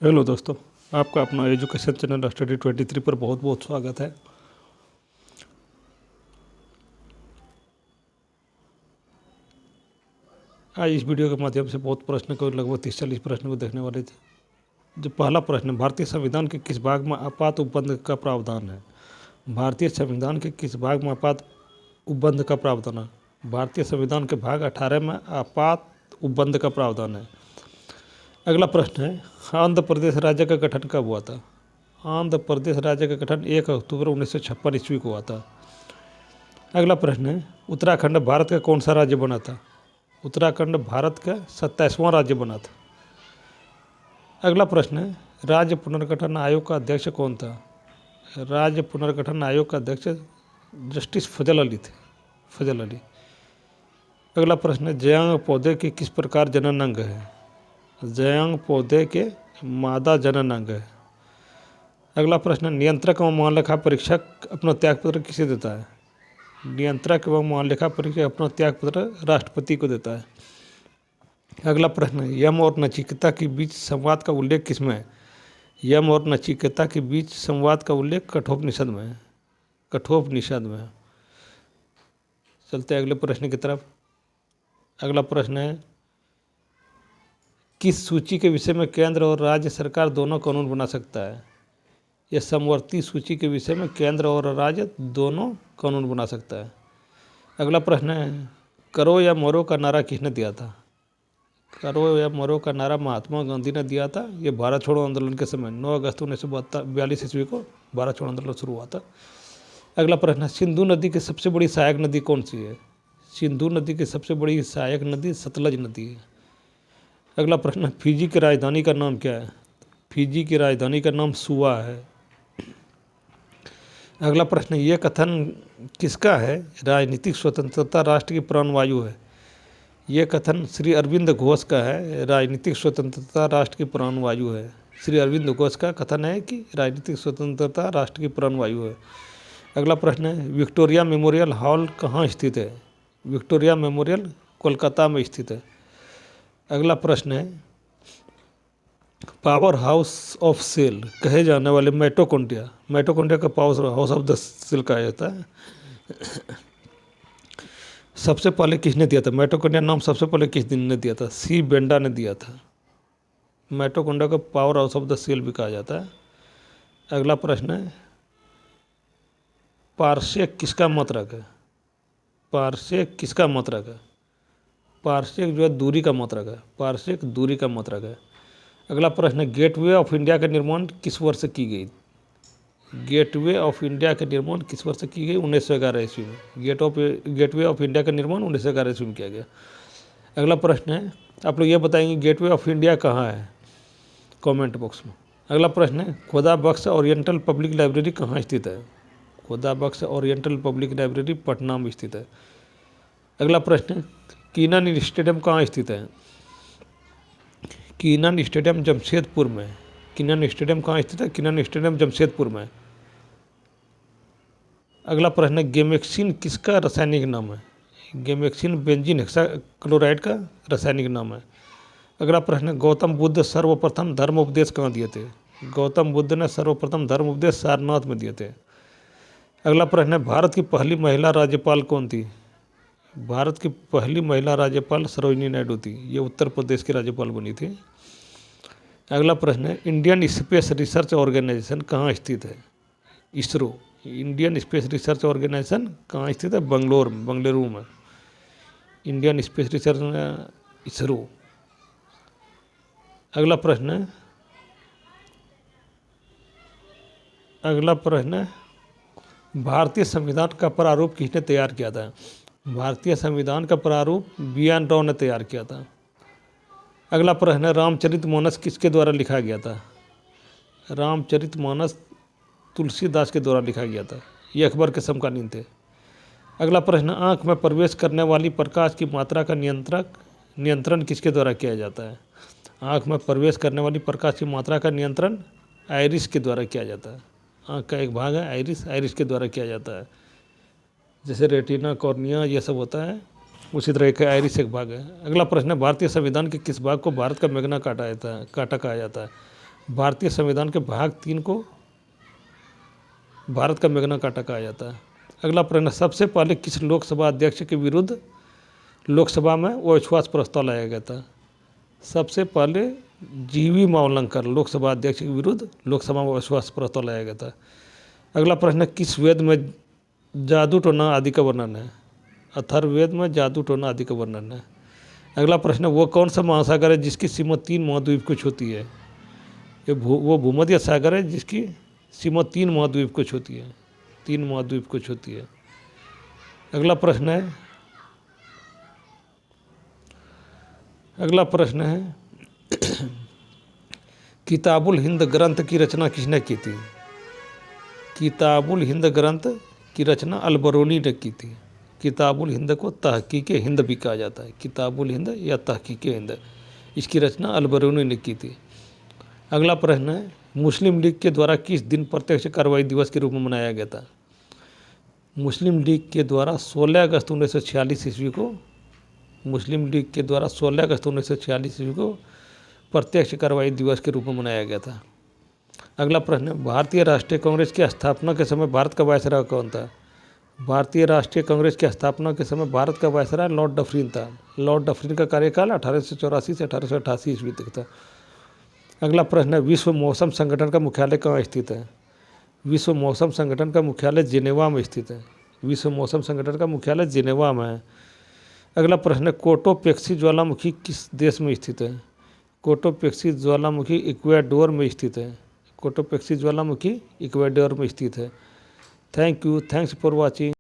Hello दोस्तों, आपका अपना एजुकेशन चैनल स्टडी 23 पर बहुत बहुत स्वागत है। आज इस वीडियो के माध्यम से बहुत प्रश्न को लगभग 30-40 प्रश्न को देखने वाले थे। जो पहला प्रश्न, भारतीय संविधान के किस भाग में आपात उपबंध का प्रावधान है? भारतीय संविधान के किस भाग में आपात उपबंध का प्रावधान है? भारतीय संविधान के भाग 18 में आपात उपबंध का प्रावधान है। अगला प्रश्न है, आंध्र प्रदेश राज्य का गठन कब हुआ था? आंध्र प्रदेश राज्य का गठन 1 अक्टूबर 1956 ईस्वी को हुआ था। अगला प्रश्न है, उत्तराखंड भारत का कौन सा राज्य बना था? उत्तराखंड भारत का 27वां राज्य बना था। अगला प्रश्न है, राज्य पुनर्गठन आयोग का अध्यक्ष कौन था? राज्य पुनर्गठन आयोग का अध्यक्ष जस्टिस फजल अली थे, फजल अली। अगला प्रश्न है, जयांग पौधे के किस प्रकार जनन अंग है? जयांग पौधे के मादा जनन अंग है। अगला प्रश्न है, नियंत्रक एवं महालेखा परीक्षक अपना त्यागपत्र किसे देता है? नियंत्रक एवं महालेखा परीक्षक अपना त्यागपत्र राष्ट्रपति को देता है। अगला प्रश्न है, यम और नचिकेता के बीच संवाद का उल्लेख किसमें है? यम और नचिकेता के बीच संवाद का उल्लेख कठोपनिषद में है, कठोपनिषद में है। चलते हैं अगले प्रश्न की तरफ। अगला प्रश्न है, किस सूची के विषय में केंद्र और राज्य सरकार दोनों कानून बना सकता है? यह समवर्ती सूची के विषय में केंद्र और राज्य दोनों कानून बना सकता है। अगला प्रश्न है, करो या मरो का नारा किसने दिया था? करो या मरो का नारा महात्मा गांधी ने दिया था। ये भारत छोड़ो आंदोलन के समय 9 अगस्त 1942 ईस्वी को भारत छोड़ो आंदोलन शुरू हुआ था। अगला प्रश्न है, सिंधु नदी की सबसे बड़ी सहायक नदी कौन सी है? सिंधु नदी की सबसे बड़ी सहायक नदी सतलज नदी है। अगला प्रश्न है, फिजी की राजधानी का नाम क्या है? फिजी की राजधानी का नाम सुआ है। अगला प्रश्न, ये कथन किसका है? राजनीतिक स्वतंत्रता राष्ट्र की प्राणवायु है। ये कथन श्री अरविंद घोष का है। राजनीतिक स्वतंत्रता राष्ट्र की प्राणवायु है। श्री अरविंद घोष का कथन है कि राजनीतिक स्वतंत्रता राष्ट्र की प्राणवायु है। अगला प्रश्न है, विक्टोरिया मेमोरियल हॉल कहाँ स्थित है? विक्टोरिया मेमोरियल कोलकाता में स्थित है। अगला प्रश्न है, पावर हाउस ऑफ सेल कहे जाने वाले माइटोकॉन्ड्रिया, माइटोकॉन्ड्रिया का power house of the cell कहा जाता है। सबसे पहले किसने दिया था? माइटोकॉन्ड्रिया नाम सबसे पहले किस दिन ने दिया था? सी बेंडा ने दिया था। माइटोकॉन्ड्रिया को power house of the cell भी कहा जाता है। अगला प्रश्न है, पारसेक किसका मात्रक है? पारसेक किसका मात्रक है? पारसेक जो है दूरी का मात्रक है। पारसेक दूरी का मात्रक है। अगला प्रश्न है, गेटवे ऑफ इंडिया का निर्माण किस वर्ष की गई? गेटवे ऑफ इंडिया का निर्माण किस वर्ष की गई? 1911 ईस्वी में। गेटवे ऑफ इंडिया का निर्माण 1911 ईस्वी में किया गया। अगला प्रश्न है, आप लोग ये बताएंगे गेटवे ऑफ इंडिया कहाँ है? कमेंट बॉक्स में। अगला प्रश्न है, खुदा बख्श ओरिएंटल पब्लिक लाइब्रेरी कहाँ स्थित है? खुदा बख्श ओरिएंटल पब्लिक लाइब्रेरी पटना में स्थित है। अगला प्रश्न है, कीनन स्टेडियम कहाँ स्थित है? कीनन स्टेडियम जमशेदपुर में। कीनन स्टेडियम कहाँ स्थित है? कीनन स्टेडियम जमशेदपुर में। अगला प्रश्न है, गेमेक्सिन किसका रासायनिक नाम है? गेमेक्सिन बेंजीन हेक्साक्लोराइड का रासायनिक नाम है। अगला प्रश्न है, गौतम बुद्ध सर्वप्रथम धर्म उपदेश कहाँ दिए थे? गौतम बुद्ध ने सर्वप्रथम धर्म उपदेश सारनाथ में दिए थे। अगला प्रश्न है, भारत की पहली महिला राज्यपाल कौन थी? भारत की पहली महिला राज्यपाल सरोजिनी नायडू थी। ये उत्तर प्रदेश की राज्यपाल बनी थी। अगला प्रश्न है, इंडियन स्पेस रिसर्च ऑर्गेनाइजेशन कहाँ स्थित है? ISRO. Indian space research organisation कहाँ स्थित है? बंगलुरु में। Indian space research ISRO. अगला प्रश्न है, भारतीय संविधान का प्रारूप किसने तैयार किया था? भारतीय संविधान का प्रारूप बी.एन. राव ने तैयार किया था। अगला प्रश्न है, रामचरितमानस किसके द्वारा लिखा गया था? रामचरितमानस तुलसीदास के द्वारा लिखा गया था। ये अकबर के समकालीन थे। अगला प्रश्न, आँख में प्रवेश करने वाली प्रकाश की मात्रा का नियंत्रण किसके द्वारा किया जाता है? आँख में प्रवेश करने वाली प्रकाश की मात्रा का नियंत्रण आइरिस के द्वारा किया जाता है। आँख का एक भाग है आइरिस के द्वारा किया जाता है। जैसे रेटिना, कॉर्निया ये सब होता है, उसी तरह का आइरिस एक भाग है। अगला प्रश्न है, भारतीय संविधान के किस भाग को भारत का मैग्ना कार्टा कहा जाता है? भारतीय संविधान के भाग 3 को भारत का मैग्ना कार्टा कहा जाता है। अगला प्रश्न, सबसे पहले किस लोकसभा अध्यक्ष के विरुद्ध लोकसभा में अविश्वास प्रस्ताव लाया गया था? सबसे पहले जीवी मावलंकर लोकसभा अध्यक्ष के विरुद्ध लोकसभा में अविश्वास प्रस्ताव लाया गया था। अगला प्रश्न, किस वेद में जादू टोना आदि का वर्णन है? अथर्ववेद में जादू टोना आदि का वर्णन है। अगला प्रश्न, वो कौन सा महासागर है जिसकी सीमा 3 महाद्वीप को छूती है? वो भूमध्य सागर है जिसकी सीमा 3 महाद्वीप को छूती है, 3 महाद्वीप को छूती है। अगला प्रश्न है किताबुल हिंद ग्रंथ की रचना किसने की थी? किताबुल हिंद ग्रंथ की रचना अल-बरूनी ने की थी। किताबुल हिंद को तहकीक हिंद भी कहा जाता है। किताबुल हिंद या तहकीक हिंद, इसकी रचना अल-बरूनी ने की थी। अगला प्रश्न है, मुस्लिम लीग के द्वारा किस दिन प्रत्यक्ष कार्रवाई दिवस के रूप में मनाया गया था? मुस्लिम लीग के द्वारा 16 अगस्त 1946 ईस्वी को मुस्लिम लीग के द्वारा 16 अगस्त 1946 ईस्वी को प्रत्यक्ष कार्रवाई दिवस के रूप में मनाया गया था। अगला प्रश्न है, भारतीय राष्ट्रीय कांग्रेस की स्थापना के समय भारत का वायसराय कौन था? भारतीय राष्ट्रीय कांग्रेस की स्थापना के समय भारत का वायसराय लॉर्ड डफरिन था। लॉर्ड डफरिन का कार्यकाल 1884 से 1888 ईस्वी तक था। अगला प्रश्न है, विश्व मौसम संगठन का मुख्यालय कहाँ स्थित है? विश्व मौसम संगठन का मुख्यालय जिनेवा में स्थित है। विश्व मौसम संगठन का मुख्यालय जिनेवा में है। अगला प्रश्न है, कोटोपेक्सी ज्वालामुखी किस देश में स्थित है? कोटोपेक्सी ज्वालामुखी इक्वाडोर में स्थित है। कोटोपेक्सी ज्वालामुखी इक्वाडोर में स्थित है। Thank you, thanks for watching.